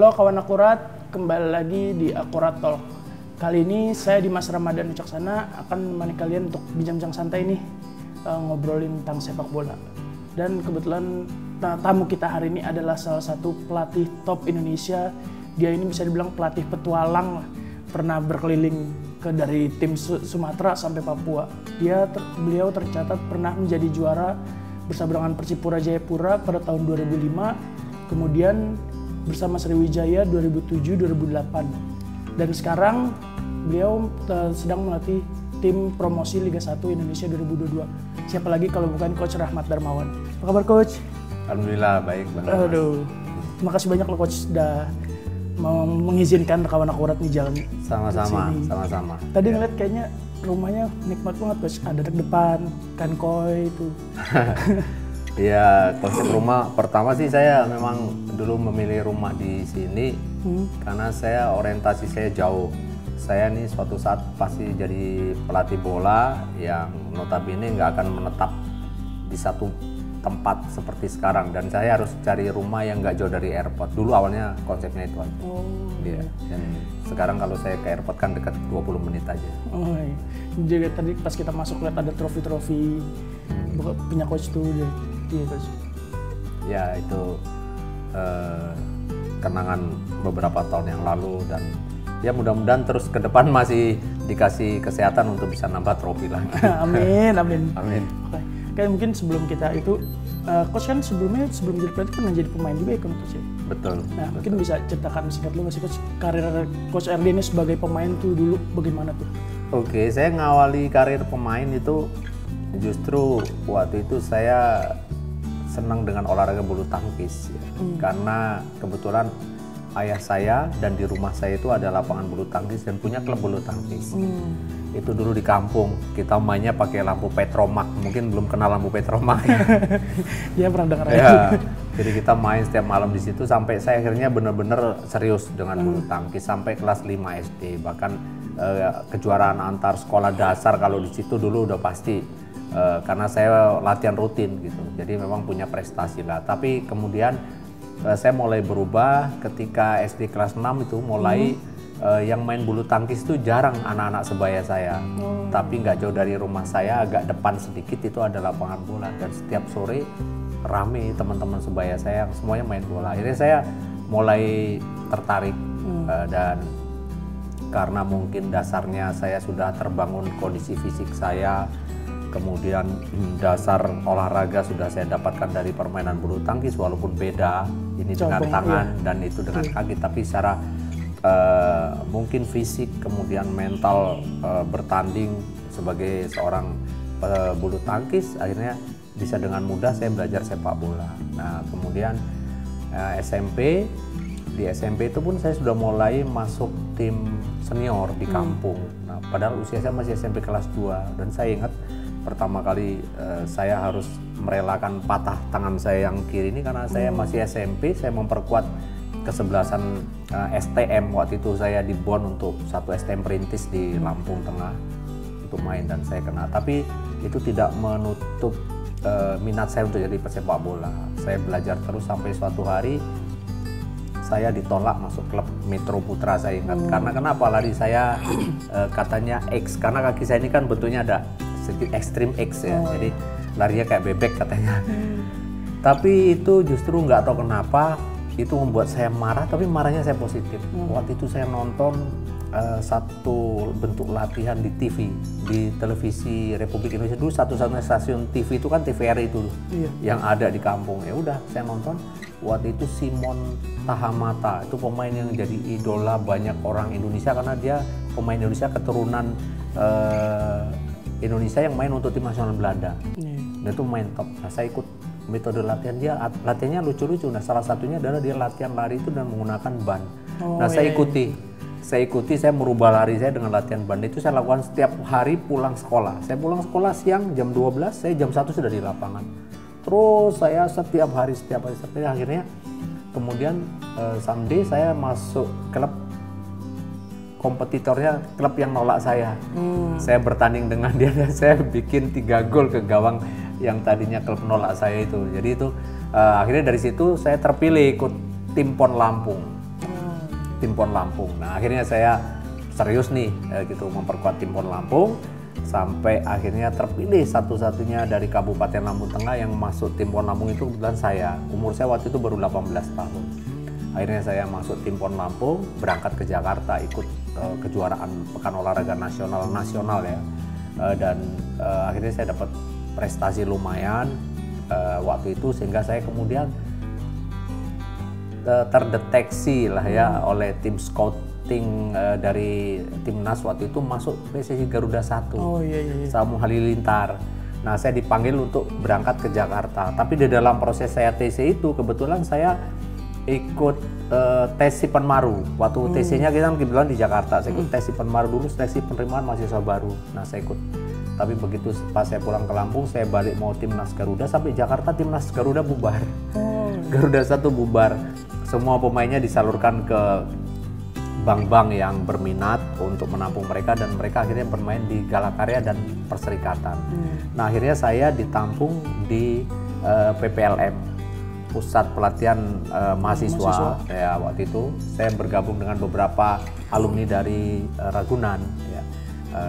Halo kawan akurat, kembali lagi di Akurat Talk. Kali ini saya Dimas Ramadan Wicaksana akan menemani kalian untuk bincang-bincang santai nih, ngobrolin tentang sepak bola. Dan kebetulan tamu kita hari ini adalah salah satu pelatih top Indonesia. Dia ini bisa dibilang pelatih petualang, pernah berkeliling dari tim Sumatera sampai Papua. Beliau tercatat pernah menjadi juara bersama dengan Persipura Jayapura pada tahun 2005, kemudian bersama Sriwijaya 2007-2008. Dan sekarang beliau sedang melatih tim promosi Liga 1 Indonesia 2022. Siapa lagi kalau bukan Coach Rahmat Darmawan. Apa kabar Coach? Alhamdulillah baik Bang. Aduh, terima kasih banyak loh Coach sudah mau mengizinkan kawan akurat nih jalan. Sama-sama. Tadi ngeliat kayaknya rumahnya nikmat banget Coach. Ada dek depan, kan koi itu. Ya, konsep rumah pertama sih saya memang dulu memilih rumah di sini karena saya orientasi saya jauh. Saya nih suatu saat pasti jadi pelatih bola yang notabene nggak akan menetap di satu tempat seperti sekarang, dan saya harus cari rumah yang nggak jauh dari airport. Dulu awalnya konsepnya itu aja. Iya. Dan sekarang kalau saya ke airport kan dekat 20 menit aja. Oh iya. Jadi tadi pas kita masuk lihat ada trofi-trofi punya coach tuh deh. Iya coach. Ya itu kenangan beberapa tahun yang lalu, dan ya mudah-mudahan terus ke depan masih dikasih kesehatan untuk bisa nambah trofi lagi. Amin. Amin. Oke. Kayak mungkin sebelum kita itu, coach kan sebelum jadi pelatih pernah jadi pemain juga ya kan coach ya? Betul. Nah mungkin bisa ceritakan singkat dulu nggak sih coach, karir coach Erdi ini sebagai pemain tuh dulu bagaimana tuh? Oke, saya ngawali karir pemain itu justru waktu itu saya senang dengan olahraga bulu tangkis ya. Karena kebetulan ayah saya dan di rumah saya itu ada lapangan bulu tangkis dan punya klub bulu tangkis. Itu dulu di kampung kita mainnya pakai lampu petromak, mungkin belum kenal lampu petromak. Ya pernah dengar ya. Jadi kita main setiap malam di situ sampai saya akhirnya benar-benar serius dengan bulu tangkis sampai kelas 5 SD. Bahkan kejuaraan antar sekolah dasar kalau di situ dulu udah pasti, karena saya latihan rutin gitu. Jadi memang punya prestasi lah. Tapi kemudian saya mulai berubah ketika SD kelas 6 itu mulai yang main bulu tangkis itu jarang anak-anak sebaya saya. Tapi nggak jauh dari rumah saya, agak depan sedikit itu ada lapangan bola, dan setiap sore rame teman-teman sebaya saya semuanya main bola. Akhirnya saya mulai tertarik, dan karena mungkin dasarnya saya sudah terbangun kondisi fisik saya, kemudian dasar olahraga sudah saya dapatkan dari permainan bulu tangkis, walaupun beda ini dengan tangan dan itu dengan kaki, tapi secara mungkin fisik kemudian mental bertanding sebagai seorang bulu tangkis, akhirnya bisa dengan mudah saya belajar sepak bola. Nah kemudian SMP, di SMP itu pun saya sudah mulai masuk tim senior di kampung. Nah padahal usia saya masih SMP kelas 2, dan saya ingat pertama kali saya harus merelakan patah tangan saya yang kiri ini karena saya masih SMP. Saya memperkuat kesebelasan STM waktu itu, saya di Bon untuk satu STM perintis di Lampung Tengah untuk main, dan saya kena. Tapi itu tidak menutup minat saya untuk jadi pesepak bola. Saya belajar terus sampai suatu hari saya ditolak masuk klub Metro Putra, saya ingat. Karena kenapa? Lari saya katanya X, karena kaki saya ini kan bentuknya ada sedikit ekstrim X ya. Jadi larinya kayak bebek katanya. Tapi itu justru nggak tahu kenapa itu membuat saya marah, tapi marahnya saya positif. Waktu itu saya nonton satu bentuk latihan di TV, di televisi Republik Indonesia. Dulu satu-satunya stasiun TV itu kan TVRI itu yang ada di kampung. Ya udah saya nonton. Waktu itu Simon Tahamata itu pemain yang jadi idola banyak orang Indonesia, karena dia pemain Indonesia keturunan Indonesia yang main untuk tim nasional Belanda. Dan itu main top. Nah, saya ikut metode latihan dia, latihannya lucu-lucu. Nah salah satunya adalah dia latihan lari itu dan menggunakan ban. Saya ikuti, saya merubah lari saya dengan latihan ban. Itu saya lakukan setiap hari pulang sekolah. Saya pulang sekolah siang jam 12, saya jam 1 sudah di lapangan. Terus saya setiap hari sampai akhirnya kemudian someday saya masuk klub kompetitornya, klub yang nolak saya. Saya bertanding dengan dia dan saya bikin 3 gol ke gawang yang tadinya klub nolak saya itu. Jadi itu akhirnya dari situ saya terpilih ikut tim PON Lampung. tim PON Lampung. Nah akhirnya saya serius nih gitu memperkuat tim PON Lampung sampai akhirnya terpilih satu-satunya dari Kabupaten Lampung Tengah yang masuk tim PON Lampung itu kebetulan saya. Umur saya waktu itu baru 18 tahun. Akhirnya saya masuk tim PON Lampung, berangkat ke Jakarta ikut kejuaraan Pekan Olahraga Nasional ya. Dan akhirnya saya dapat prestasi lumayan waktu itu sehingga saya kemudian terdeteksi lah ya oleh tim scouting dari timnas waktu itu masuk PSSI Garuda 1 Samu Halilintar. Nah saya dipanggil untuk berangkat ke Jakarta, tapi di dalam proses saya TC itu kebetulan saya ikut tes si Penmaru. Waktu TC-nya kita kebetulan di Jakarta, saya ikut tes si Penmaru dulu, seleksi penerimaan mahasiswa baru. Nah saya ikut, tapi begitu pas saya pulang ke Lampung, saya balik mau timnas Garuda, sampai Jakarta timnas Garuda bubar. Garuda 1 bubar. Semua pemainnya disalurkan ke bank-bank yang berminat untuk menampung mereka, dan mereka akhirnya bermain di Galakarya dan Perserikatan. Nah akhirnya saya ditampung di PPLM, Pusat Pelatihan Mahasiswa. Ya waktu itu saya bergabung dengan beberapa alumni dari Ragunan ya,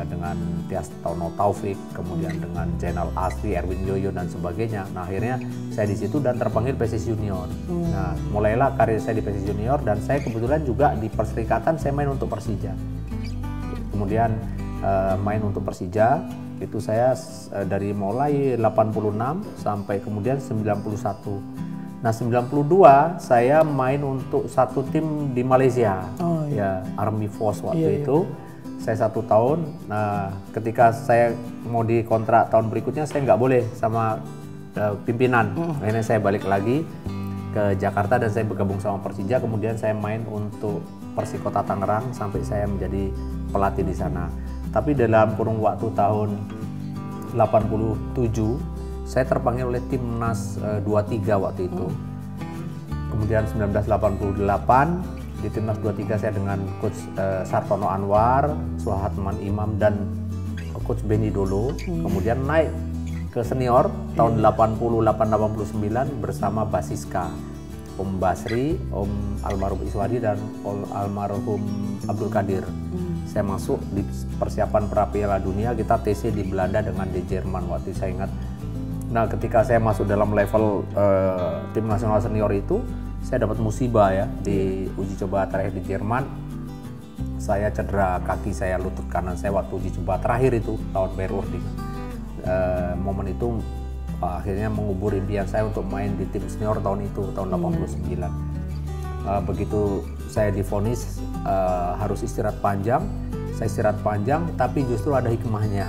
dengan Tias Tono Taufik, kemudian dengan Zainal Asri, Erwin Yoyo dan sebagainya. Nah akhirnya saya di situ dan terpanggil PSSI Junior. Nah mulailah karir saya di PSSI Junior, dan saya kebetulan juga di Perserikatan saya main untuk Persija. Kemudian main untuk Persija itu saya dari mulai 86 sampai kemudian 91. Nah 92 saya main untuk satu tim di Malaysia, ya Army Force waktu itu. Saya 1 tahun. Nah ketika saya mau dikontrak tahun berikutnya saya nggak boleh sama pimpinan. Akhirnya saya balik lagi ke Jakarta dan saya bergabung sama Persija. Kemudian saya main untuk Persikota Tangerang sampai saya menjadi pelatih di sana. Tapi dalam kurun waktu tahun 87 saya terpanggil oleh timnas 23 waktu itu. Kemudian 1988 di timnas 23 saya dengan coach Sartono Anwar, Suhatman Imam dan coach Benny Dolo. Kemudian naik ke senior tahun 88-89 bersama Basiska, Om Basri, Om almarhum Iswadi dan Om almarhum Abdul Qadir. Saya masuk di persiapan pra Piala Dunia, kita TC di Belanda dengan di Jerman waktu itu saya ingat. Nah ketika saya masuk dalam level tim nasional senior itu, saya dapat musibah ya di uji coba terakhir di Jerman. Saya cedera kaki saya, lutut kanan saya waktu uji coba terakhir itu tahun Berurding. Momen itu akhirnya mengubur impian saya untuk main di tim senior tahun itu, tahun 89. Begitu saya divonis harus istirahat panjang, saya istirahat panjang, tapi justru ada hikmahnya.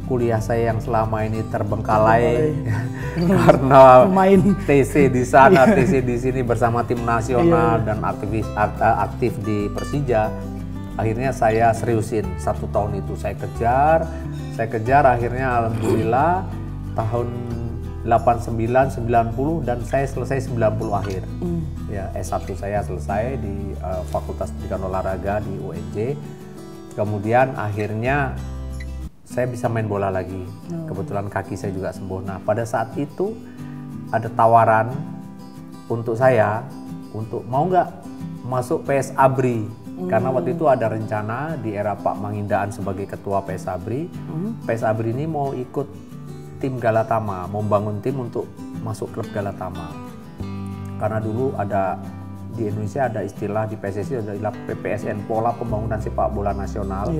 Kuliah saya yang selama ini terbengkalai karena TC di sana, TC di sini bersama tim nasional dan aktif di Persija. Akhirnya saya seriusin 1 tahun itu saya kejar akhirnya alhamdulillah tahun 89, 90 dan saya selesai 90 akhir. Ya, S1 saya selesai di Fakultas Pendidikan Olahraga di UNJ. Kemudian akhirnya saya bisa main bola lagi. Kebetulan kaki saya juga sembuh. Nah, pada saat itu ada tawaran untuk saya untuk mau nggak masuk PS Abri. Karena waktu itu ada rencana di era Pak Mangindaan sebagai ketua PS Abri. PS Abri ini mau ikut tim Galatama, mau bangun tim untuk masuk klub Galatama. Karena dulu ada di Indonesia ada istilah di PSSI ada istilah PPSN, Pola Pembangunan Sepak Bola Nasional.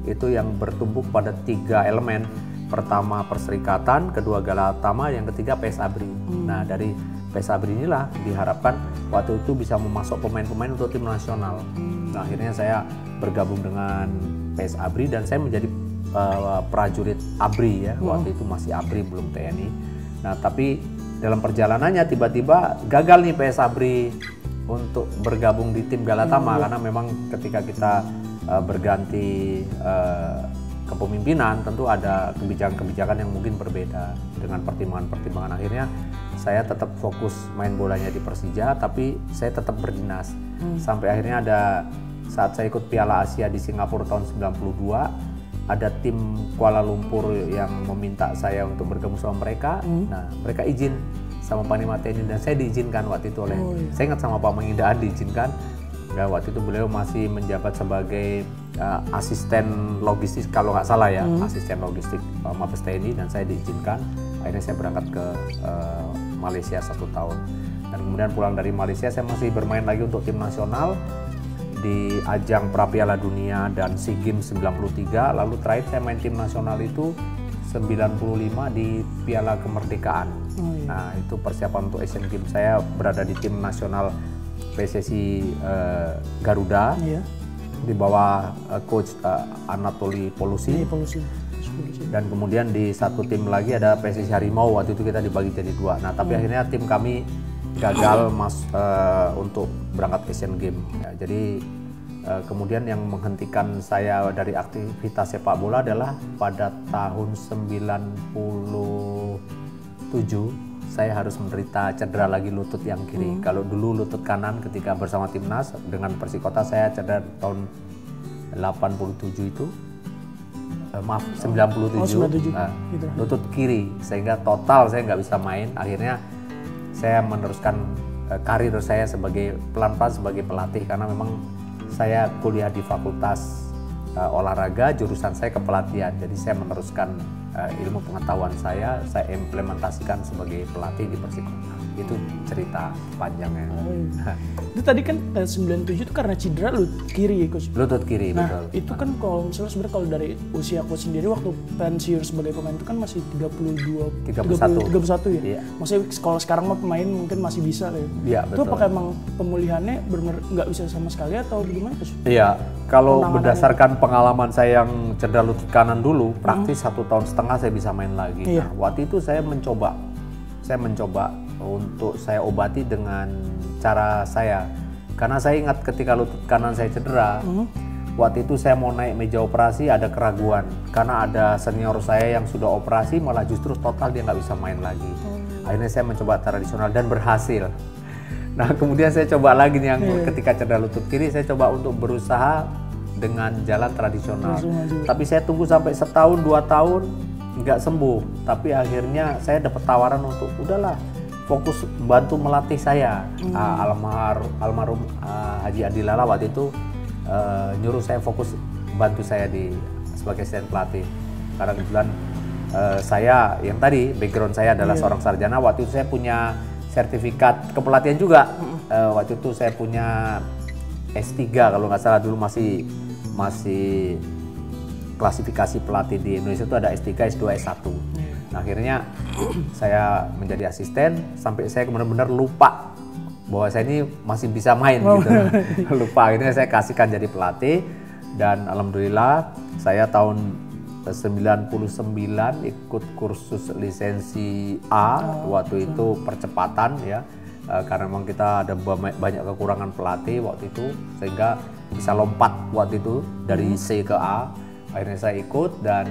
Itu yang bertumbuk pada 3 elemen. Pertama Perserikatan, kedua Galatama, yang ketiga PS Abri. Nah dari PS Abri inilah diharapkan waktu itu bisa memasok pemain-pemain untuk tim nasional. Nah akhirnya saya bergabung dengan PS Abri dan saya menjadi prajurit Abri ya. Waktu itu masih Abri belum TNI. Nah tapi dalam perjalanannya tiba-tiba gagal nih PS Abri untuk bergabung di tim Galatama karena memang ketika kita berganti kepemimpinan tentu ada kebijakan-kebijakan yang mungkin berbeda dengan pertimbangan-pertimbangan. Akhirnya saya tetap fokus main bolanya di Persija, tapi saya tetap berdinas sampai akhirnya ada saat saya ikut Piala Asia di Singapura tahun 92, ada tim Kuala Lumpur yang meminta saya untuk bergabung sama mereka. Nah mereka izin sama Panglima TNI dan saya diizinkan waktu itu oleh saya ingat sama Pak Mangindaan diizinkan Ya, waktu itu beliau masih menjabat sebagai asisten logistik kalau nggak salah ya, asisten logistik Mabes TNI, dan saya diizinkan. Akhirnya saya berangkat ke Malaysia 1 tahun. Dan kemudian pulang dari Malaysia saya masih bermain lagi untuk tim nasional di ajang pra Piala Dunia dan SEA Games 93. Lalu terakhir saya main tim nasional itu 95 di Piala Kemerdekaan. Nah, itu persiapan untuk Asian Games. Saya berada di tim nasional PSSI Garuda, di bawah coach Anatoli Polusi. Dan kemudian di satu tim lagi ada PSSI Harimau, waktu itu kita dibagi jadi 2. Nah, tapi akhirnya tim kami gagal untuk berangkat Asian Games. Ya, jadi kemudian yang menghentikan saya dari aktivitas sepak bola adalah pada tahun 97 saya harus menderita cedera lagi lutut yang kiri. Kalau dulu lutut kanan ketika bersama timnas dengan Persikota saya cedera tahun 87 itu. 97. Nah, lutut kiri, sehingga total saya nggak bisa main. Akhirnya saya meneruskan karir saya sebagai pelan-pelan sebagai pelatih, karena memang saya kuliah di Fakultas Olahraga, jurusan saya kepelatihan. Jadi saya meneruskan ilmu pengetahuan saya implementasikan sebagai pelatih di Persikota. Itu cerita panjangnya. Itu tadi kan 97 itu karena cedera lutut kiri ya, Coach? Lutut kiri, nah, betul. Itu kan kalau misalnya sebenarnya kalau dari usia Coach sendiri waktu pensiun sebagai pemain itu kan masih 31 ya? Iya. Maksudnya kalau sekarang mah pemain mungkin masih bisa ya? Iya, betul. Itu apakah emang pemulihannya benar nggak bisa sama sekali atau gimana, Coach? Iya, kalau berdasarkan pengalaman saya yang cedera lutut kanan dulu, praktis 1,5 tahun saya bisa main lagi. Nah, waktu itu saya mencoba untuk saya obati dengan cara saya, karena saya ingat ketika lutut kanan saya cedera, waktu itu saya mau naik meja operasi ada keraguan, karena ada senior saya yang sudah operasi malah justru total dia nggak bisa main lagi. Akhirnya saya mencoba tradisional dan berhasil. Nah, kemudian saya coba lagi nih yang ketika cedera lutut kiri, saya coba untuk berusaha dengan jalan tradisional. Tapi saya tunggu sampai 1 tahun 2 tahun nggak sembuh. Tapi akhirnya saya dapat tawaran untuk udahlah fokus bantu melatih saya. Almarhum Haji Adi Lala waktu itu nyuruh saya fokus bantu saya sebagai asisten pelatih. Karena kebetulan saya yang tadi background saya adalah seorang sarjana. Waktu itu saya punya sertifikat kepelatihan juga. Waktu itu saya punya S3 kalau nggak salah, dulu masih klasifikasi pelatih di Indonesia itu ada S3, S2, S1. Nah, akhirnya saya menjadi asisten sampai saya benar-benar lupa bahwa saya ini masih bisa main gitu. Lupa, akhirnya saya kasihkan jadi pelatih, dan alhamdulillah saya tahun 99 ikut kursus lisensi A. Waktu itu percepatan ya, karena memang kita ada banyak kekurangan pelatih waktu itu, sehingga bisa lompat waktu itu dari C ke A. Akhirnya saya ikut, dan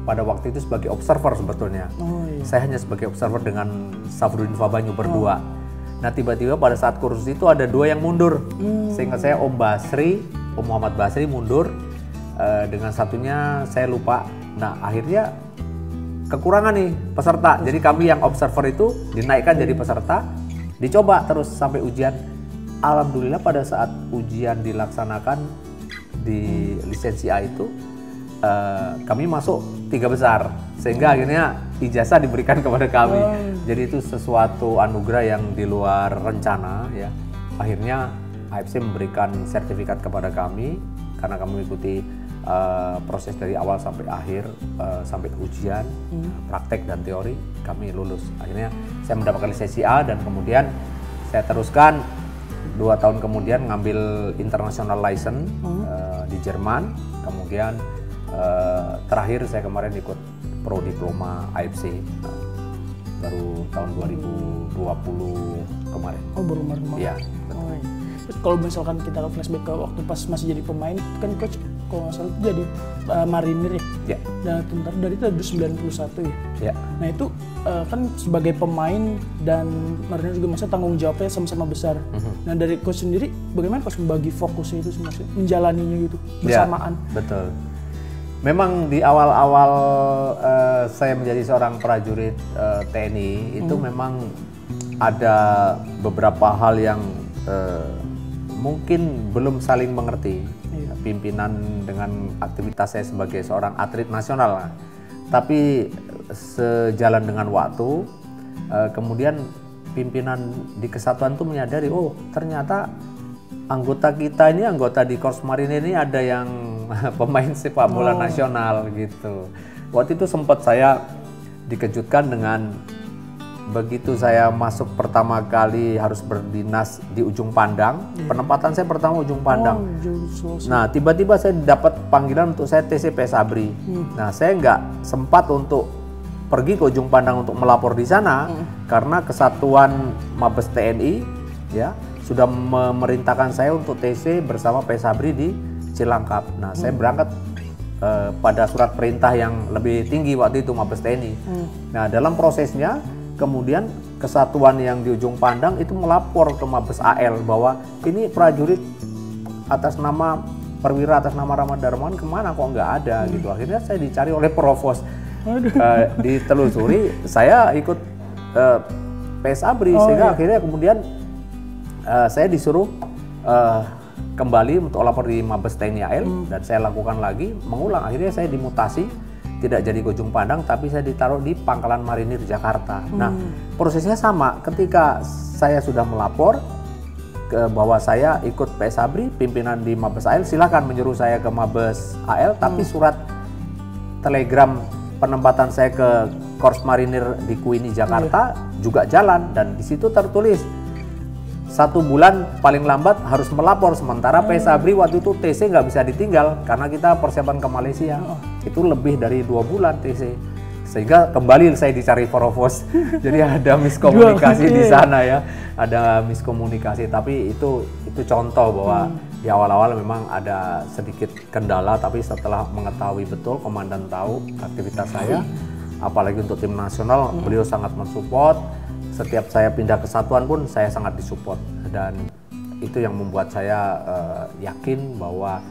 pada waktu itu sebagai observer sebetulnya. Saya hanya sebagai observer dengan Safruddin Fabanyu berdua. Nah, tiba-tiba pada saat kursus itu ada 2 yang mundur. Sehingga saya Om Muhammad Basri mundur, dengan satunya saya lupa. Nah, akhirnya kekurangan nih peserta. Jadi kami yang observer itu dinaikkan jadi peserta, dicoba terus sampai ujian. Alhamdulillah pada saat ujian dilaksanakan di lisensi A itu, kami masuk 3 besar, sehingga akhirnya ijazah diberikan kepada kami. Jadi itu sesuatu anugerah yang di luar rencana ya. Akhirnya AFC memberikan sertifikat kepada kami karena kami mengikuti proses dari awal sampai akhir, sampai ujian, praktek dan teori, kami lulus. Akhirnya saya mendapatkan lisensi A, dan kemudian saya teruskan 2 tahun kemudian ngambil international license di Jerman. Kemudian terakhir saya kemarin ikut pro diploma AFC, baru tahun 2020 kemarin. Oh, baru kemarin. Iya. Terus kalau misalkan kita flashback ke waktu pas masih jadi pemain, kan Coach kalau nggak salah itu jadi marinir ya? Dan tentara dari tahun 91 ya? Nah itu kan sebagai pemain dan marinir juga maksudnya tanggung jawabnya sama-sama besar. Nah dari Coach sendiri, bagaimana Coach membagi fokusnya itu maksudnya menjalaninya gitu bersamaan? Ya, betul. Memang di awal-awal saya menjadi seorang prajurit TNI itu memang ada beberapa hal yang mungkin belum saling mengerti. Pimpinan dengan aktivitas saya sebagai seorang atlet nasional. Tapi sejalan dengan waktu, kemudian pimpinan di kesatuan itu menyadari, oh ternyata anggota kita ini, anggota di Korps Marinir ini ada yang pemain sepak bola nasional gitu. Waktu itu sempat saya dikejutkan dengan begitu saya masuk pertama kali harus berdinas di Ujung Pandang. Penempatan saya pertama Ujung Pandang. Nah, tiba-tiba saya dapat panggilan untuk saya TC PS Abri. Nah, saya nggak sempat untuk pergi ke Ujung Pandang untuk melapor di sana karena Kesatuan Mabes TNI ya sudah memerintahkan saya untuk TC bersama PS Abri di Cilangkap. Nah, saya berangkat pada surat perintah yang lebih tinggi waktu itu Mabes TNI. Nah, dalam prosesnya kemudian kesatuan yang di Ujung Pandang itu melapor ke Mabes AL bahwa ini prajurit atas nama perwira atas nama Rahmat Darmawan kemana kok nggak ada gitu. Akhirnya saya dicari oleh Provos, ditelusuri, saya ikut PS Abri sehingga akhirnya kemudian saya disuruh kembali untuk lapor di Mabes TNI AL dan saya lakukan lagi mengulang. Akhirnya saya dimutasi, tidak jadi ke Ujung Pandang, tapi saya ditaruh di Pangkalan Marinir Jakarta. Nah, prosesnya sama. Ketika saya sudah melapor bahwa saya ikut PS Abri, pimpinan di Mabes AL silakan menyuruh saya ke Mabes AL, tapi surat telegram penempatan saya ke Korps Marinir di Kuini Jakarta juga jalan, dan di situ tertulis 1 bulan paling lambat harus melapor. Sementara PS Abri waktu itu TC nggak bisa ditinggal karena kita persiapan ke Malaysia. Itu lebih dari 2 bulan TC. Sehingga kembali saya dicari Provos. Jadi ada miskomunikasi di sana ya. Ada miskomunikasi, tapi itu contoh bahwa di awal-awal memang ada sedikit kendala, tapi setelah mengetahui betul, komandan tahu aktivitas saya, apalagi untuk tim nasional, beliau sangat mensupport. Setiap saya pindah kesatuan pun saya sangat disupport, dan itu yang membuat saya yakin bahwa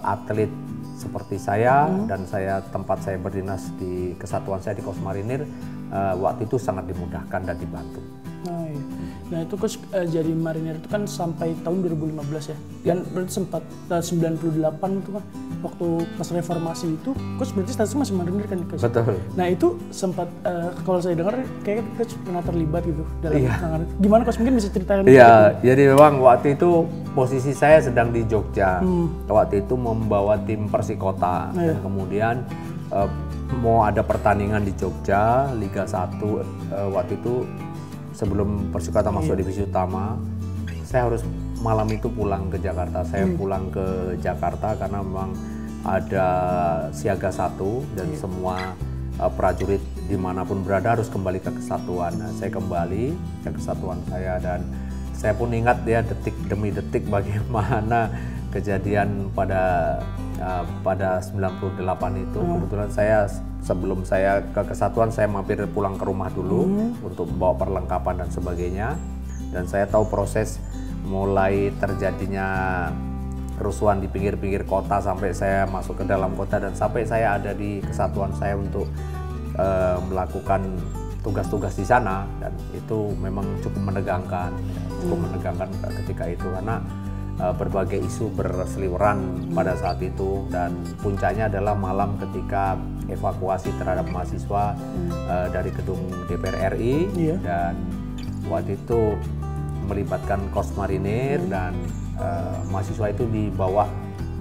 atlet seperti saya dan tempat saya berdinas di kesatuan saya di Korps Marinir waktu itu sangat dimudahkan dan dibantu. Nah itu Coach jadi marinir itu kan sampai tahun 2015 ya, dan berarti sempat 98 itu kan waktu pas reformasi itu Coach berarti statusnya masih marinir kan Coach? Betul. Nah itu sempat kalau saya dengar kayak Coach pernah terlibat gitu dalam penanganan. Gimana Coach, mungkin bisa ceritakan? Iya, jadi memang waktu itu posisi saya sedang di Jogja. Waktu itu membawa tim Persikota dan kemudian mau ada pertandingan di Jogja Liga 1 waktu itu. Sebelum Persikota masuk divisi utama, saya harus malam itu pulang ke Jakarta. Saya pulang ke Jakarta karena memang ada siaga 1 dan semua prajurit dimanapun berada harus kembali ke kesatuan. Nah, saya kembali ke kesatuan saya, dan saya pun ingat ya detik demi detik bagaimana kejadian pada 98 itu. Kebetulan saya sebelum saya ke kesatuan, saya mampir pulang ke rumah dulu untuk membawa perlengkapan dan sebagainya. Dan saya tahu proses mulai terjadinya kerusuhan di pinggir-pinggir kota sampai saya masuk ke dalam kota, dan sampai saya ada di kesatuan saya untuk melakukan tugas-tugas di sana. Dan itu memang cukup menegangkan ketika itu, karena berbagai isu berseliweran pada saat itu, dan puncaknya adalah malam ketika evakuasi terhadap mahasiswa dari gedung DPR RI, dan waktu itu melibatkan Korps Marinir, dan mahasiswa itu dibawa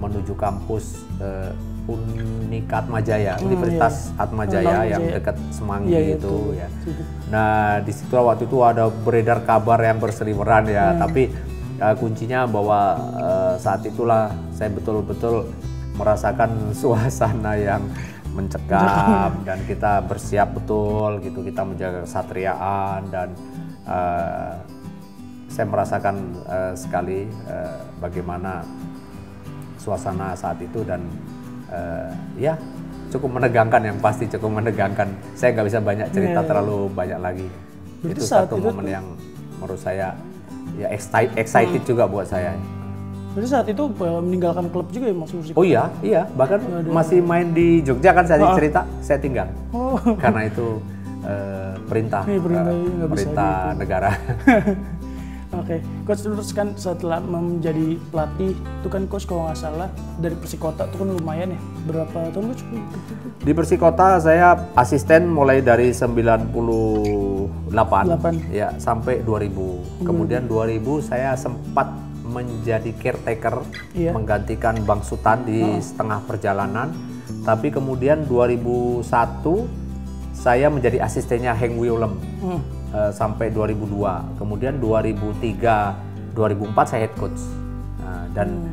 menuju kampus Unika Atmajaya, Universitas Atmajaya yang dekat Semanggi itu ya. Nah, di situ waktu itu ada beredar kabar yang berseliweran ya, tapi kuncinya bahwa saat itulah saya betul-betul merasakan suasana yang mencekam, dan kita bersiap betul gitu, kita menjaga kesatriaan, dan saya merasakan sekali bagaimana suasana saat itu, dan ya cukup menegangkan, yang pasti cukup menegangkan. Saya nggak bisa banyak cerita terlalu banyak lagi. Berarti itu satu momen yang menurut saya ya excited juga buat saya. Berarti saat itu meninggalkan klub juga ya Mas Musik? Oh iya, bahkan masih main di Jogja kan saya cerita, saya tinggal. Karena itu perintah negara. Oke, Coach terus kan setelah menjadi pelatih itu kan Coach kalau nggak salah dari Persikota itu kan lumayan ya, berapa tahun Coach? Di Persikota saya asisten mulai dari 98 ya sampai 2000. Kemudian 2000 saya sempat menjadi caretaker menggantikan Bang Sutan di setengah perjalanan. Tapi kemudian 2001 saya menjadi asistennya Heng Wiulem sampai 2002. Kemudian 2003, 2004 saya head coach. Dan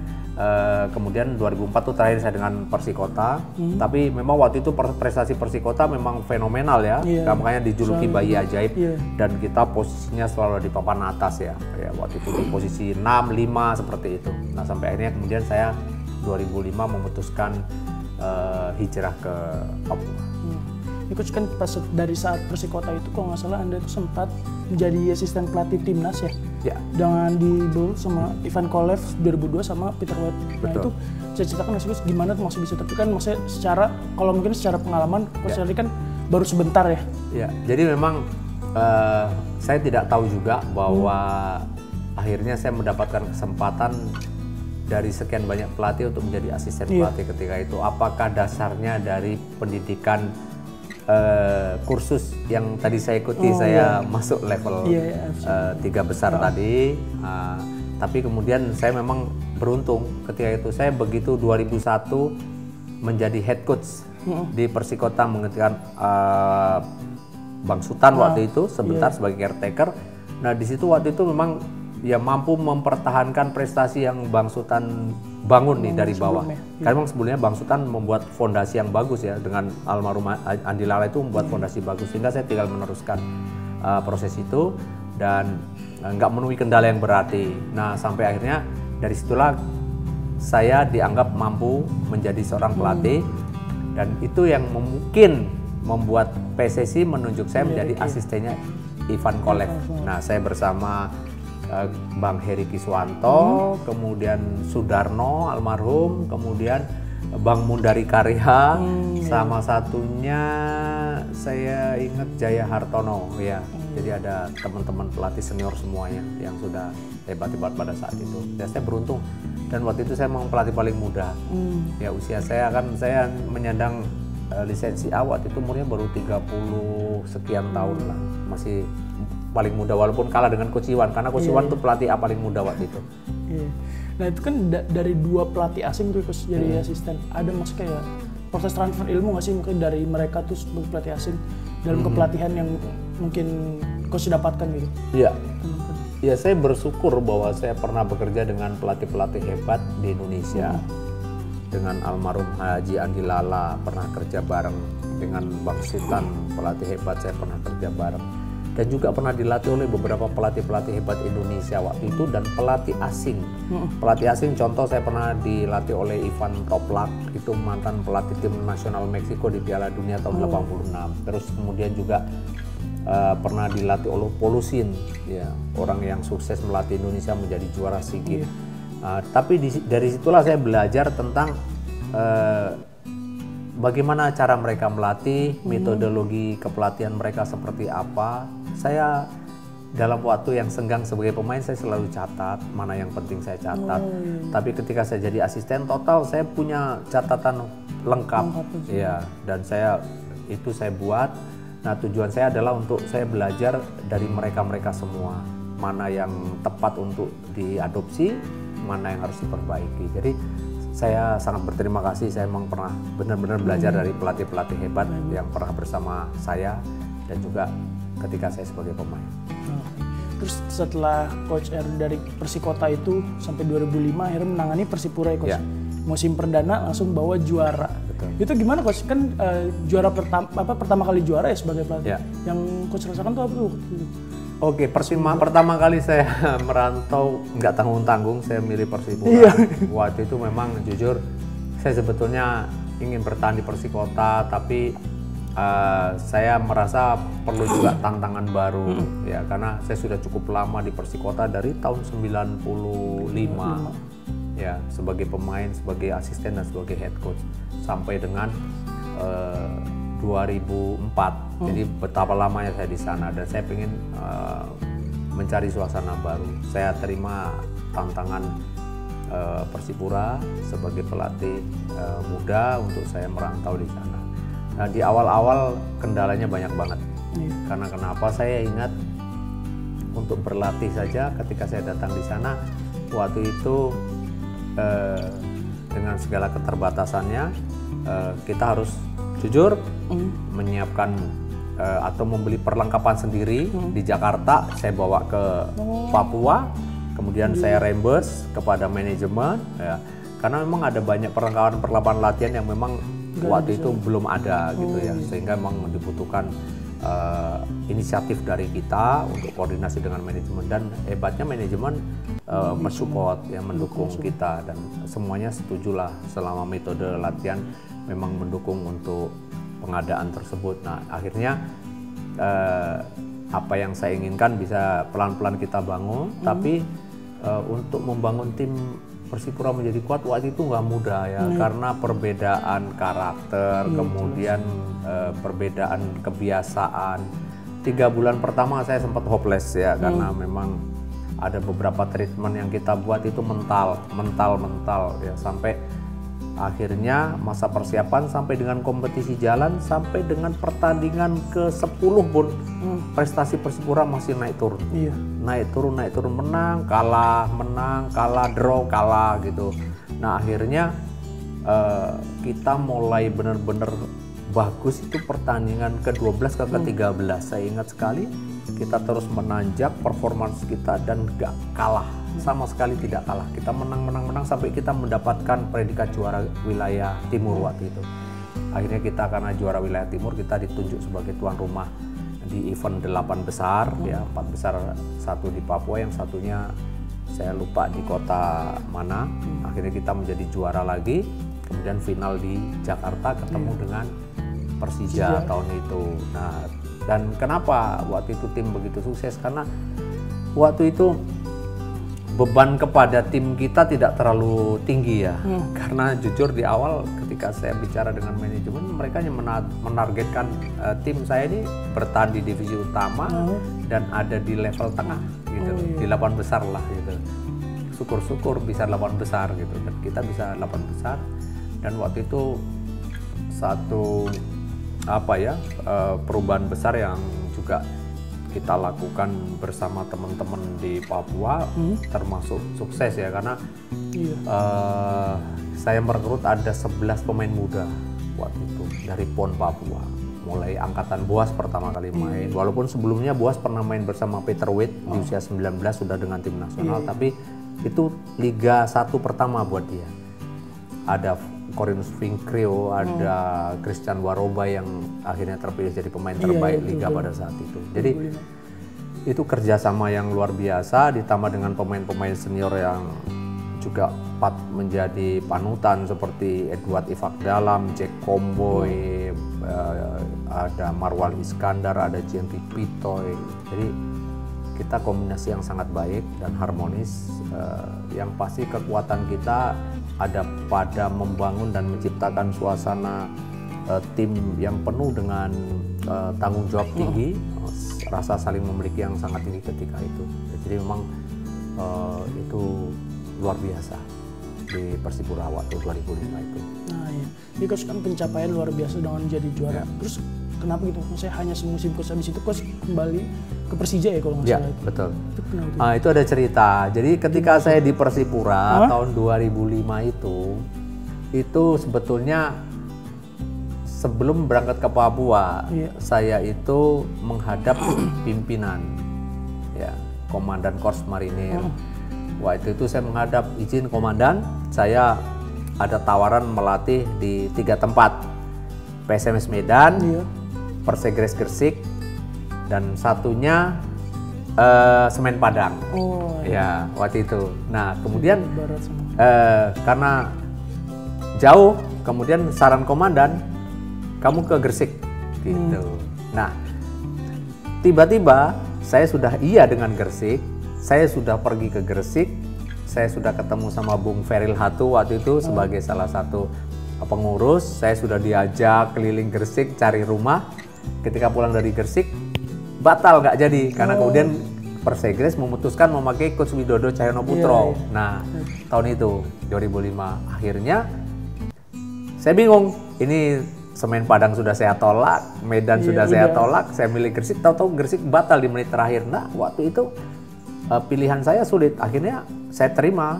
kemudian 2004 itu terakhir saya dengan Persikota. Tapi memang waktu itu prestasi Persikota memang fenomenal ya. Makanya dijuluki bayi ajaib. Dan kita posisinya selalu di papan atas ya. Waktu itu di posisi 6, 5 seperti itu. Nah sampai akhirnya kemudian saya 2005 memutuskan hijrah ke Papua. Coach kan pas dari saat Persikota itu kalau nggak salah Anda itu sempat menjadi asisten pelatih timnas ya? Ya. Dengan di bowl sama Ivan Kolev 2002 sama Peter White. Nah itu saya ceritakan Coach gimana tuh masih bisa, tapi kan maksudnya secara kalau mungkin secara pengalaman Coach tadi kan baru sebentar ya? Ya, jadi memang saya tidak tahu juga bahwa akhirnya saya mendapatkan kesempatan dari sekian banyak pelatih untuk menjadi asisten pelatih ketika itu. Apakah dasarnya dari pendidikan kursus yang tadi saya ikuti, saya masuk level 3 besar tadi, tapi kemudian saya memang beruntung ketika itu. Saya begitu 2001 menjadi head coach di Persikota menggantikan Bang Sutan waktu itu sebentar sebagai caretaker. Nah di situ waktu itu memang ya mampu mempertahankan prestasi yang Bang Sutan bangun nih dari bawah. Karena memang sebelumnya Bang Sutan membuat fondasi yang bagus ya, dengan almarhum Andi Lala itu membuat fondasi bagus, sehingga saya tinggal meneruskan proses itu dan nggak menemui kendala yang berarti. Nah sampai akhirnya dari situlah saya dianggap mampu menjadi seorang pelatih dan itu yang mungkin membuat PSSI menunjuk saya menjadi asistennya Ivan Kolev. Nah saya bersama Bang Heri Kiswanto, kemudian Sudarno almarhum, kemudian Bang Mundari Karya, sama satunya saya ingat Jaya Hartono ya. Jadi ada teman-teman pelatih senior semuanya yang sudah hebat-hebat pada saat itu. Ya, saya beruntung dan waktu itu saya memang pelatih paling muda. Ya usia saya menyandang lisensi A waktu itu umurnya baru 30 sekian tahun lah, masih paling muda walaupun kalah dengan Coach Iwan, karena Coach Iwan tuh pelatih A paling muda waktu itu. Nah itu kan dari 2 pelatih asing tuh Coach jadi asisten, ada maksudnya kayak proses transfer ilmu nggak sih mungkin dari mereka tuh sebagai pelatih asing dalam kepelatihan yang mungkin Coach dapatkan gitu? Iya. Ya saya bersyukur bahwa saya pernah bekerja dengan pelatih-pelatih hebat di Indonesia. Dengan almarhum Haji Andi Lala pernah kerja bareng, dengan Bang Sultan pelatih hebat saya pernah kerja bareng. Dan juga pernah dilatih oleh beberapa pelatih-pelatih hebat Indonesia waktu itu dan pelatih asing. Pelatih asing contoh saya pernah dilatih oleh Ivan Toplak, itu mantan pelatih tim nasional Meksiko di Piala Dunia tahun 86. Terus kemudian juga pernah dilatih oleh Polusin, ya, orang yang sukses melatih Indonesia menjadi juara SEA Games. Tapi dari situlah saya belajar tentang bagaimana cara mereka melatih, metodologi kepelatihan mereka seperti apa. Saya dalam waktu yang senggang sebagai pemain saya selalu catat, mana yang penting saya catat. Tapi ketika saya jadi asisten total saya punya catatan lengkap. Ya, dan saya buat. Nah, tujuan saya adalah untuk saya belajar dari mereka-mereka semua. Mana yang tepat untuk diadopsi, mana yang harus diperbaiki. Jadi saya sangat berterima kasih, saya memang pernah benar-benar belajar dari pelatih-pelatih hebat yang pernah bersama saya dan juga ketika saya sebagai pemain. Terus setelah Coach R dari Persikota itu sampai 2005 akhirnya menangani Persipura ya Coach. Musim perdana langsung bawa juara. Betul. Itu gimana Coach? Kan juara pertama kali juara ya sebagai pelatih. Yang Coach rasakan tuh apa tuh? Oke, pertama kali saya merantau nggak tanggung-tanggung, saya milih Persipura. Waktu itu memang jujur saya sebetulnya ingin bertahan di Persikota, tapi saya merasa perlu juga tantangan baru ya, karena saya sudah cukup lama di Persikota dari tahun 95 ya, sebagai pemain, sebagai asisten dan sebagai head coach sampai dengan 2004. Jadi betapa lamanya saya di sana dan saya pengen mencari suasana baru. Saya terima tantangan Persipura sebagai pelatih muda untuk saya merantau di sana. Nah, di awal-awal kendalanya banyak banget. Karena kenapa? Saya ingat untuk berlatih saja ketika saya datang di sana waktu itu dengan segala keterbatasannya kita harus jujur menyiapkan atau membeli perlengkapan sendiri di Jakarta. Saya bawa ke Papua, kemudian saya reimburse kepada manajemen ya, karena memang ada banyak perlengkapan latihan yang memang waktu itu belum ada gitu ya, sehingga memang dibutuhkan inisiatif dari kita untuk koordinasi dengan manajemen, dan hebatnya manajemen mensupport ya, mendukung kita, dan semuanya setujulah selama metode latihan memang mendukung untuk pengadaan tersebut. Nah, akhirnya apa yang saya inginkan bisa pelan-pelan kita bangun, tapi untuk membangun tim Persipura menjadi kuat waktu itu nggak mudah ya, karena perbedaan karakter, kemudian perbedaan kebiasaan. 3 bulan pertama saya sempat hopeless ya, karena memang ada beberapa treatment yang kita buat itu mental ya, sampai akhirnya masa persiapan sampai dengan kompetisi jalan, sampai dengan pertandingan ke-10 pun prestasi Persipura masih naik turun. Naik turun, menang, kalah, draw, kalah gitu. Nah, akhirnya kita mulai benar-benar bagus itu pertandingan ke-12 ke ke-13. Saya ingat sekali kita terus menanjak performance kita dan gak kalah. Sama sekali tidak kalah, kita menang sampai kita mendapatkan predikat juara wilayah timur waktu itu. Akhirnya kita karena juara wilayah timur, kita ditunjuk sebagai tuan rumah di event 8 besar ya, 4 besar, satu di Papua, yang satunya saya lupa di kota mana. Akhirnya kita menjadi juara lagi, kemudian final di Jakarta ketemu dengan Persija tahun itu. Nah, dan kenapa waktu itu tim begitu sukses? Karena waktu itu beban kepada tim kita tidak terlalu tinggi ya, karena jujur di awal ketika saya bicara dengan manajemen, mereka hanya menargetkan tim saya ini bertahan di divisi utama dan ada di level tengah gitu, di 8 besar lah gitu. Syukur-syukur bisa 8 besar gitu, dan kita bisa 8 besar. Dan waktu itu satu perubahan besar yang juga kita lakukan bersama teman-teman di Papua, termasuk sukses ya, karena saya merekrut ada 11 pemain muda waktu itu dari PON Papua, mulai angkatan Boas pertama kali main, walaupun sebelumnya Boas pernah main bersama Peter Witt di usia 19 sudah dengan tim nasional, tapi itu Liga 1 pertama buat dia. Ada Corinus Finkrio, ada Christian Waroba yang akhirnya terpilih jadi pemain terbaik Liga pada saat itu. Jadi itu kerjasama yang luar biasa, ditambah dengan pemain-pemain senior yang juga menjadi panutan seperti Edward Ifak Dalam, Jack Comboy, ada Marwal Iskandar, ada Jentri Pitoy. Jadi kita kombinasi yang sangat baik dan harmonis. Yang pasti kekuatan kita ada pada membangun dan menciptakan suasana tim yang penuh dengan tanggung jawab tinggi, rasa saling memiliki yang sangat tinggi ketika itu. Jadi memang itu luar biasa di Persipura waktu 2005 itu. Nah ya, jadi coach kan pencapaian luar biasa dengan jadi juara. Terus kenapa gitu? Maksudnya hanya semusim coach, habis itu coach kembali ke Persija ya kalau nggak salah? Iya, betul. Itu ada cerita. Jadi ketika saya di Persipura tahun 2005 itu sebetulnya sebelum berangkat ke Papua, saya itu menghadap pimpinan, ya, Komandan Korps Marinir. Waktu itu saya menghadap, izin komandan, saya ada tawaran melatih di 3 tempat, PSMS Medan, Persegres Gresik, dan satunya Semen Padang. Ya, waktu itu. Nah, kemudian karena jauh, kemudian saran komandan, kamu ke Gresik, gitu. Nah, tiba-tiba saya sudah iya dengan Gresik. Saya sudah pergi ke Gresik, saya sudah ketemu sama Bung Feril Hatu waktu itu sebagai salah satu pengurus. Saya sudah diajak keliling Gresik cari rumah. Ketika pulang dari Gresik, batal nggak jadi karena kemudian Persegres memutuskan memakai Coach Widodo Cahyono Putro. Nah, tahun itu 2005 akhirnya saya bingung. Ini Semen Padang sudah saya tolak, Medan sudah saya tolak, saya milih Gresik. Tahu-tahu Gresik batal di menit terakhir. Nah, waktu itu pilihan saya sulit. Akhirnya saya terima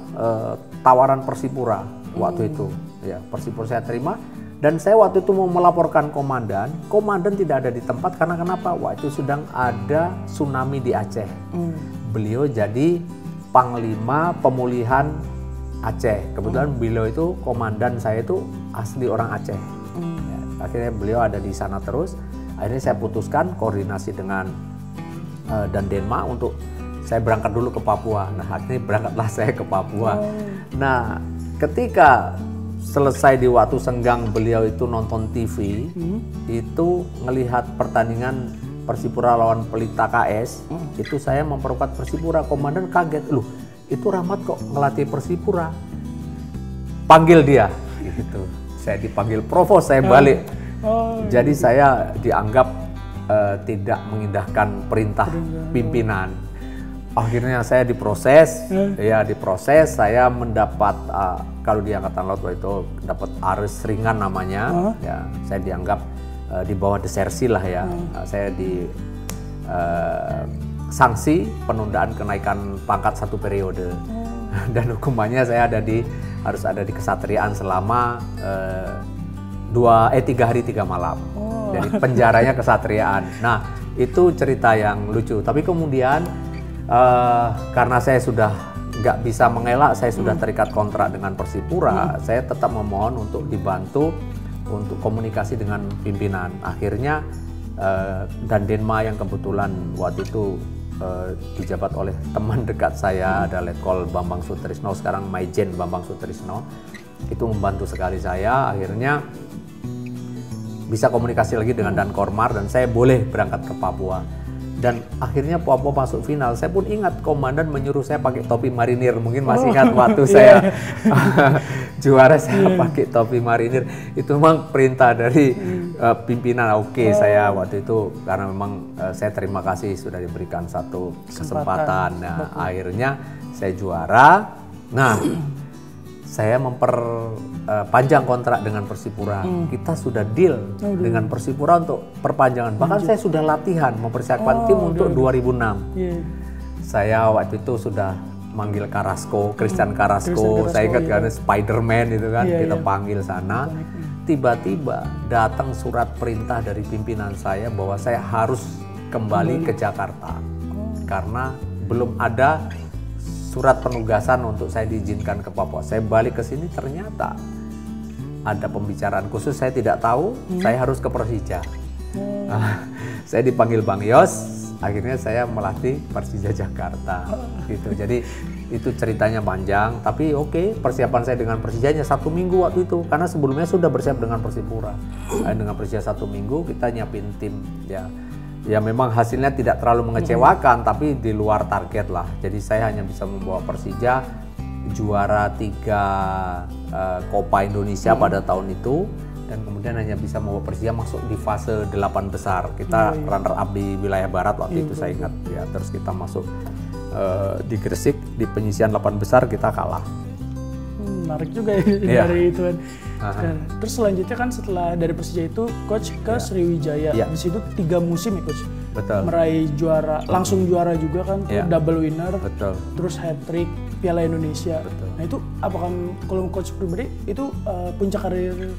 tawaran Persipura waktu itu. Ya, Persipura saya terima. Dan saya waktu itu mau melaporkan komandan tidak ada di tempat karena kenapa? Waktu itu sedang ada tsunami di Aceh. Beliau jadi Panglima Pemulihan Aceh. Kebetulan beliau itu komandan saya itu asli orang Aceh. Ya, akhirnya beliau ada di sana terus. Akhirnya saya putuskan koordinasi dengan dan Denma untuk saya berangkat dulu ke Papua. Nah, akhirnya berangkatlah saya ke Papua. Nah, ketika selesai di waktu senggang beliau itu nonton TV, itu ngelihat pertandingan Persipura lawan Pelita KS, itu saya memperkuat Persipura. Komandan kaget, loh itu Rahmat kok ngelatih Persipura? Panggil dia, gitu. Saya dipanggil provos, saya balik. Jadi saya dianggap tidak mengindahkan perintah pimpinan. Akhirnya saya diproses, saya mendapat kalau di Angkatan Laut itu dapat ares ringan namanya, ya saya dianggap di bawah desersi lah ya, saya di sanksi penundaan kenaikan pangkat 1 periode dan hukumannya saya harus ada di kesatriaan selama 3 hari 3 malam, jadi penjaranya kesatriaan. Nah itu cerita yang lucu, tapi kemudian karena saya sudah nggak bisa mengelak, saya sudah terikat kontrak dengan Persipura, saya tetap memohon untuk dibantu untuk komunikasi dengan pimpinan. Akhirnya dan Denma yang kebetulan waktu itu dijabat oleh teman dekat saya, ada Letkol Bambang Sutrisno, sekarang Maijen Bambang Sutrisno, itu membantu sekali saya. Akhirnya bisa komunikasi lagi dengan Dan Kormar dan saya boleh berangkat ke Papua. Dan akhirnya Papua masuk final. Saya pun ingat komandan menyuruh saya pakai topi marinir. Mungkin masih ingat waktu saya juara saya pakai topi marinir. Itu memang perintah dari pimpinan. Oke, saya waktu itu karena memang saya terima kasih sudah diberikan satu kesempatan. Nah, akhirnya saya juara. Nah, saya memperpanjang kontrak dengan Persipura. Kita sudah deal dengan Persipura untuk perpanjangan. Bahkan saya sudah latihan mempersiapkan tim untuk 2006. Saya waktu itu sudah manggil Carrasco, Christian Carrasco. Saya ingat karena Spider-Man itu kan, kita panggil sana. Tiba-tiba datang surat perintah dari pimpinan saya bahwa saya harus kembali ke Jakarta. Karena belum ada surat penugasan untuk saya diizinkan ke Papua. Saya balik ke sini ternyata ada pembicaraan khusus, saya tidak tahu, saya harus ke Persija. Saya dipanggil Bang Yos, akhirnya saya melatih Persija Jakarta. Gitu. Jadi itu ceritanya panjang, tapi oke, persiapan saya dengan Persijanya 1 minggu waktu itu, karena sebelumnya sudah bersiap dengan Persipura. Dengan Persija 1 minggu kita nyiapin tim, ya memang hasilnya tidak terlalu mengecewakan, tapi di luar target lah. Jadi saya hanya bisa membawa Persija juara 3 Copa Indonesia pada tahun itu, dan kemudian hanya bisa membawa Persija masuk di fase 8 besar. Kita runner up di wilayah barat waktu itu saya ingat ya. Terus kita masuk di Gresik di penyisian 8 besar kita kalah. Menarik juga ya dari itu kan. Terus selanjutnya kan setelah dari Persija itu coach ke Sriwijaya. Di situ 3 musim ya coach. Betul. Meraih juara, langsung juara juga kan, double winner. Betul. Terus hat-trick Piala Indonesia. Betul. Nah itu apakah kalau coach pribadi itu puncak karir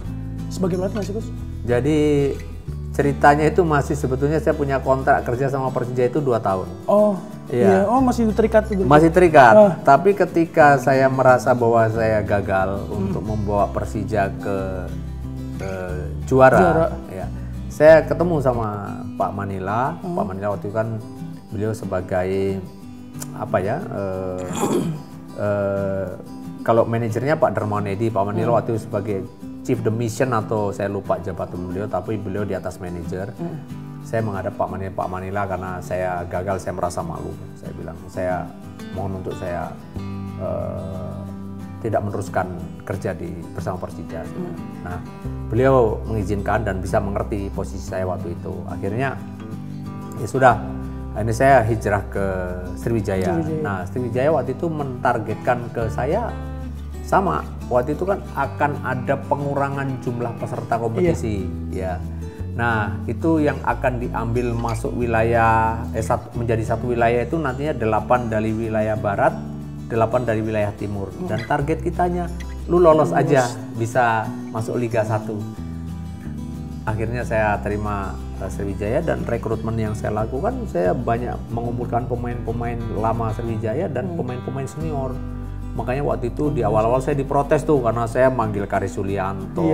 sebagai pelatih masih coach? Jadi ceritanya itu masih sebetulnya saya punya kontrak kerja sama Persija itu 2 tahun. Oh. Iya. Oh masih terikat tuh. Masih terikat. Tapi ketika saya merasa bahwa saya gagal untuk membawa Persija ke juara, ya, saya ketemu sama Pak Manila. Pak Manila waktu itu kan beliau sebagai apa ya? Kalau manajernya Pak Dermawan Edi, Pak Manila waktu itu sebagai Chief the Mission atau saya lupa jabatan beliau, tapi beliau di atas manajer. Saya menghadap Pak Manila karena saya gagal, saya merasa malu. Saya bilang, saya mohon untuk saya tidak meneruskan kerja bersama Persija. Nah, beliau mengizinkan dan bisa mengerti posisi saya waktu itu. Akhirnya, ya sudah. Ini saya hijrah ke Sriwijaya. Nah, Sriwijaya waktu itu mentargetkan ke saya sama. Waktu itu kan akan ada pengurangan jumlah peserta kompetisi, ya. Nah, itu yang akan diambil masuk wilayah menjadi satu wilayah itu nantinya 8 dari wilayah barat, 8 dari wilayah timur. Dan target kitanya lu lolos aja bisa masuk Liga 1. Akhirnya saya terima Sriwijaya dan rekrutmen yang saya lakukan, saya banyak mengumpulkan pemain-pemain lama Sriwijaya dan pemain-pemain senior. Makanya waktu itu di awal-awal saya diprotes tuh karena saya manggil Karis Sulianto,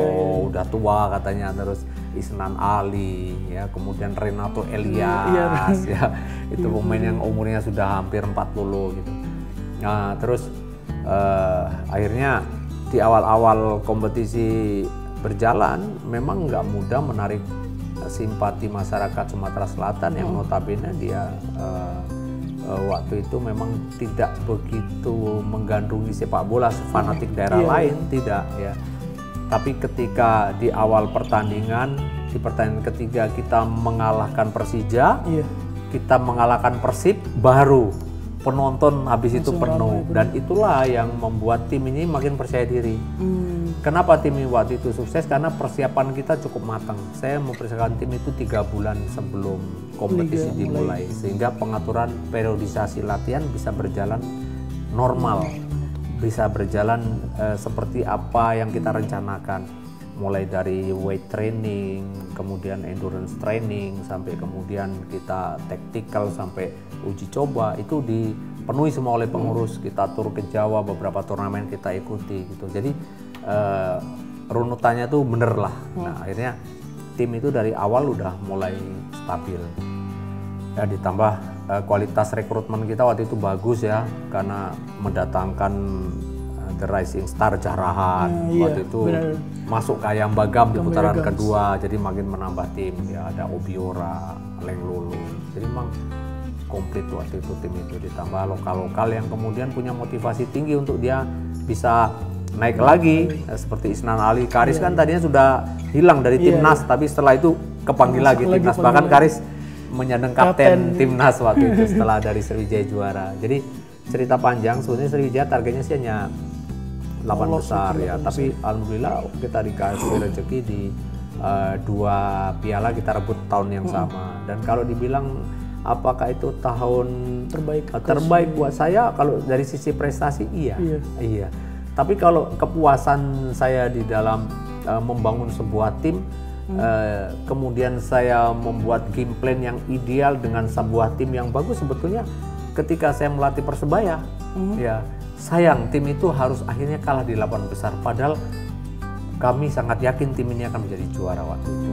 udah tua katanya, terus Isnan Ali, ya, kemudian Renato Elias, ya, itu pemain yang umurnya sudah hampir 40 gitu. Nah, terus akhirnya di awal-awal kompetisi berjalan memang nggak mudah menarik simpati masyarakat Sumatera Selatan yang notabene dia waktu itu memang tidak begitu menggandrungi sepak bola fanatik daerah lain, tidak ya. Tapi ketika di awal pertandingan, di pertandingan ketiga kita mengalahkan Persija, kita mengalahkan Persib, baru penonton habis itu penuh, dan itulah yang membuat tim ini makin percaya diri. Kenapa tim ini waktu itu sukses? Karena persiapan kita cukup matang. Saya mempersiapkan tim itu 3 bulan sebelum kompetisi dimulai, sehingga pengaturan periodisasi latihan bisa berjalan normal, bisa berjalan seperti apa yang kita rencanakan, mulai dari weight training, kemudian endurance training, sampai kemudian kita tactical, sampai uji coba, itu dipenuhi semua oleh pengurus. Kita tur ke Jawa, beberapa turnamen kita ikuti gitu. Jadi runutannya tuh bener lah. Nah, akhirnya tim itu dari awal udah mulai stabil. Ya, ditambah kualitas rekrutmen kita waktu itu bagus ya, karena mendatangkan The Rising Star Jarahan waktu itu masuk ke Ayam Bagam di putaran kedua, jadi makin menambah tim. Ya, ada Obiora, Leng Lulu, jadi memang komplit waktu itu tim itu. Ditambah lokal-lokal yang kemudian punya motivasi tinggi untuk dia bisa naik lagi, seperti Isnan Ali. Karis kan tadinya sudah hilang dari timnas, tapi setelah itu kepanggil lagi timnas. Bahkan Karis menyandang kapten timnas waktu itu setelah dari Sriwijaya juara. Jadi cerita panjang, sebenarnya Sriwijaya targetnya sih hanya 8 besar ya, tapi alhamdulillah kita dikasih rezeki di 2 piala kita rebut tahun yang sama. Dan kalau dibilang apakah itu tahun terbaik buat saya, kalau dari sisi prestasi iya. Tapi kalau kepuasan saya di dalam membangun sebuah tim, kemudian saya membuat game plan yang ideal dengan sebuah tim yang bagus, sebetulnya ketika saya melatih Persebaya, ya sayang tim itu harus akhirnya kalah di 8 besar. Padahal kami sangat yakin tim ini akan menjadi juara waktu itu.